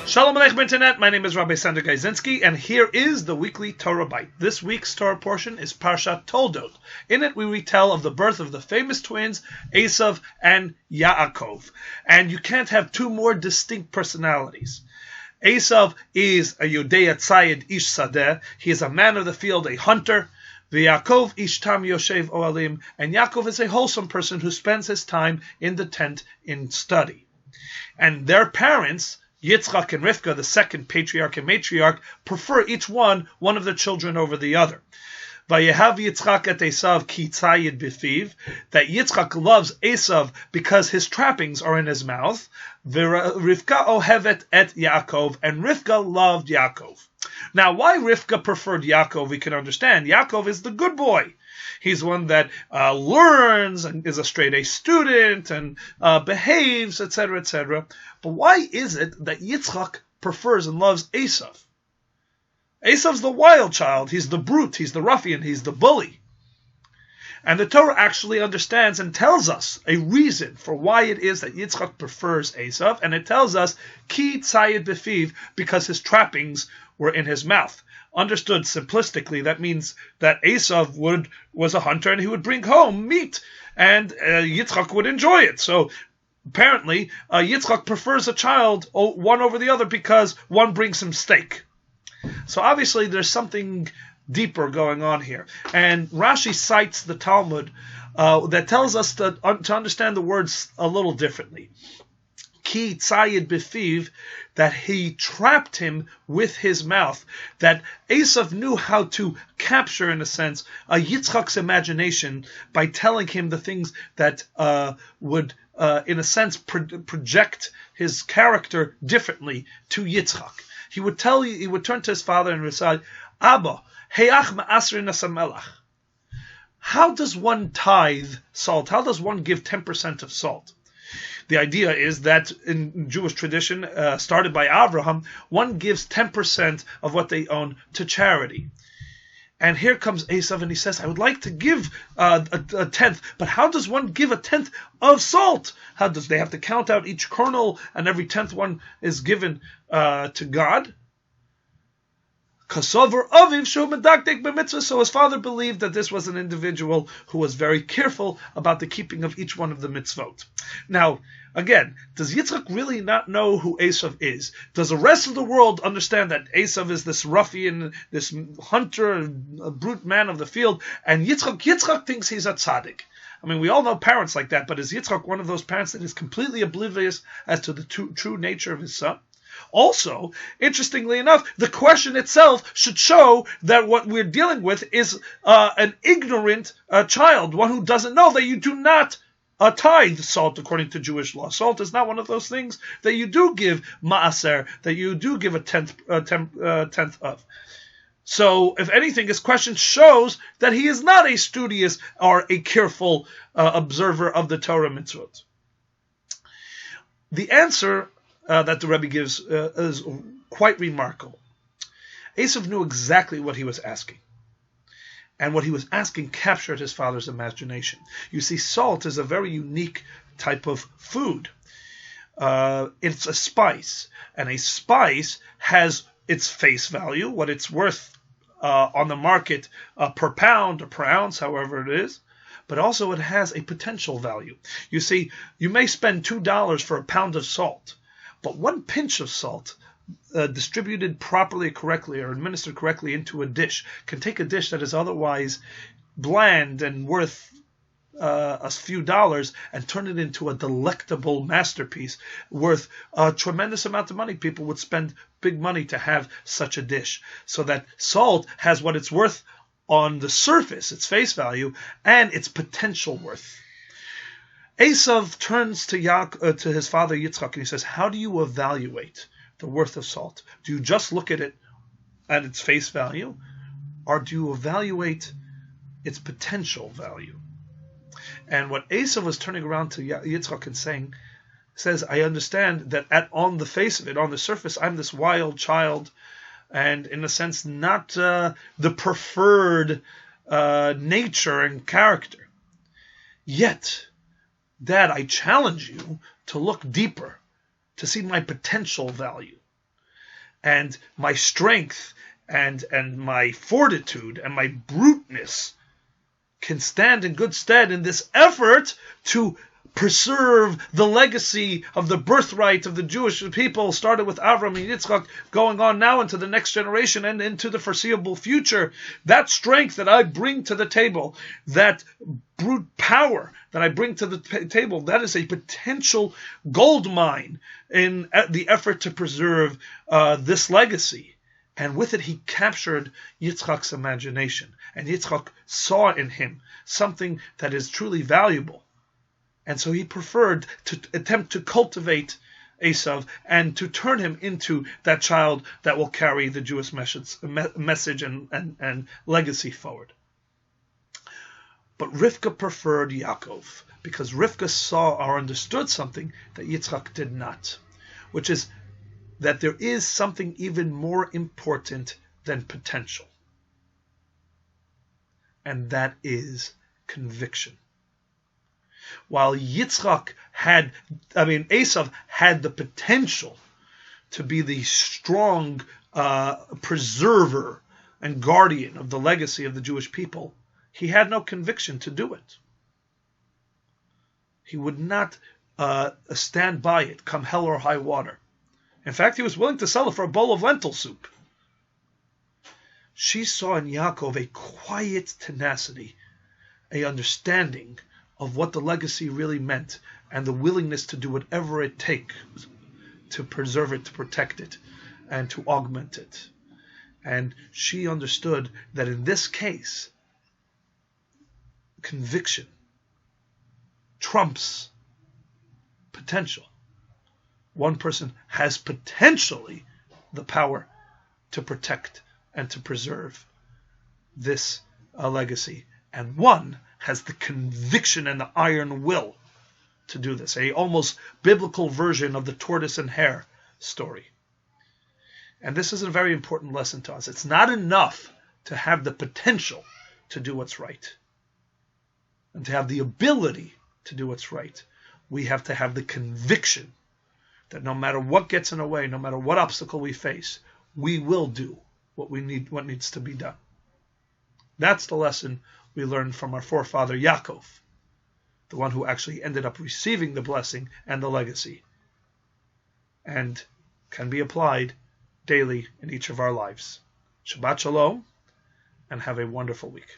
Shalom Aleichem Internet, my name is Rabbi Sander Gajzinski, and here is the weekly Torah Bite. This week's Torah portion is Parshat Toldot. In it we retell of the birth of the famous twins, Esav and Yaakov. And you can't have two more distinct personalities. Esav is a Yodea Tzayid Ish Sadeh, he is a man of the field, a hunter. Yaakov Ish Tam Yoshev Oalim, and Yaakov is a wholesome person who spends his time in the tent in study. And their parents, Yitzchak and Rivka, the second patriarch and matriarch, prefer each one of their children over the other. Vayehav Yitzchak et Esav ki tzayid bifiv, that Yitzchak loves Esav because his trappings are in his mouth. Rivka ohevet et Yaakov, and Rivka loved Yaakov. Now, why Rivka preferred Yaakov, we can understand. Yaakov is the good boy. He's one that learns and is a straight-A student and behaves, etc., etc. But why is it that Yitzchak prefers and loves Esav? Esav's the wild child. He's the brute. He's the ruffian. He's the bully. And the Torah actually understands and tells us a reason for why it is that Yitzchak prefers Esav, and it tells us ki tzayid befiv, because his trappings were in his mouth. Understood simplistically, that means that Esav was a hunter and he would bring home meat, and Yitzchak would enjoy it. So apparently, Yitzchak prefers a child one over the other because one brings him steak. So obviously, there's something deeper going on here. And Rashi cites the Talmud that tells us to understand the words a little differently. Ki tzayid bifiv, that he trapped him with his mouth, that Esav knew how to capture, in a sense, Yitzchak's imagination by telling him the things that would, in a sense, project his character differently to Yitzchak. He would turn to his father and recite, Abba, heach ma'asrin asamelach. How does one tithe salt? How does one give 10% of salt? The idea is that in Jewish tradition, started by Abraham, one gives 10% of what they own to charity. And here comes Esav and he says, I would like to give a tenth, but how does one give a tenth of salt? How does they have to count out each kernel and every tenth one is given to God? So his father believed that this was an individual who was very careful about the keeping of each one of the mitzvot. Now, again, does Yitzchak really not know who Esav is? Does the rest of the world understand that Esav is this ruffian, this hunter, a brute man of the field, and Yitzchak thinks he's a tzaddik? I mean, we all know parents like that, but is Yitzchak one of those parents that is completely oblivious as to the true nature of his son? Also, interestingly enough, the question itself should show that what we're dealing with is an ignorant child, one who doesn't know that you do not tithe salt according to Jewish law. Salt is not one of those things that you do give ma'aser, that you do give a tenth of. So, if anything, his question shows that he is not a studious or a careful observer of the Torah mitzvot. The answer that the Rebbe gives is quite remarkable. Esav knew exactly what he was asking. And what he was asking captured his father's imagination. You see, salt is a very unique type of food. It's a spice. And a spice has its face value, what it's worth on the market per pound or per ounce, however it is. But also it has a potential value. You see, you may spend $2 for a pound of salt. But one pinch of salt, distributed properly, correctly, or administered correctly into a dish, can take a dish that is otherwise bland and worth a few dollars and turn it into a delectable masterpiece worth a tremendous amount of money. People would spend big money to have such a dish. So that salt has what it's worth on the surface, its face value, and its potential worth. Esav turns to his father Yitzchak and he says, how do you evaluate the worth of salt? Do you just look at it at its face value? Or do you evaluate its potential value? And what Esav was turning around to Yitzchak and saying, says, I understand that on the face of it, on the surface, I'm this wild child and in a sense not the preferred nature and character. Yet, Dad, I challenge you to look deeper, to see my potential value. and my strength and my fortitude and my bruteness can stand in good stead in this effort to preserve the legacy of the birthright of the Jewish people, started with Avram and Yitzchak, going on now into the next generation and into the foreseeable future. That strength that I bring to the table, that brute power that I bring to the table, that is a potential gold mine in the effort to preserve this legacy. And with it, he captured Yitzchak's imagination. And Yitzchak saw in him something that is truly valuable. And so he preferred to attempt to cultivate Esav and to turn him into that child that will carry the Jewish message and legacy forward. But Rivka preferred Yaakov because Rivka saw or understood something that Yitzchak did not, which is that there is something even more important than potential. And that is conviction. While Esav had the potential to be the strong preserver and guardian of the legacy of the Jewish people, he had no conviction to do it. He would not stand by it, come hell or high water. In fact, he was willing to sell it for a bowl of lentil soup. She saw in Yaakov a quiet tenacity, a understanding of what the legacy really meant, and the willingness to do whatever it takes to preserve it, to protect it, and to augment it. And she understood that in this case, conviction trumps potential. One person has potentially the power to protect and to preserve this legacy, and one has the conviction and the iron will to do this. A almost biblical version of the tortoise and hare story. And this is a very important lesson to us. It's not enough to have the potential to do what's right and to have the ability to do what's right. We have to have the conviction that no matter what gets in the way, no matter what obstacle we face, we will do what needs to be done. That's the lesson we learned from our forefather Yaakov, the one who actually ended up receiving the blessing and the legacy, and can be applied daily in each of our lives. Shabbat Shalom, and have a wonderful week.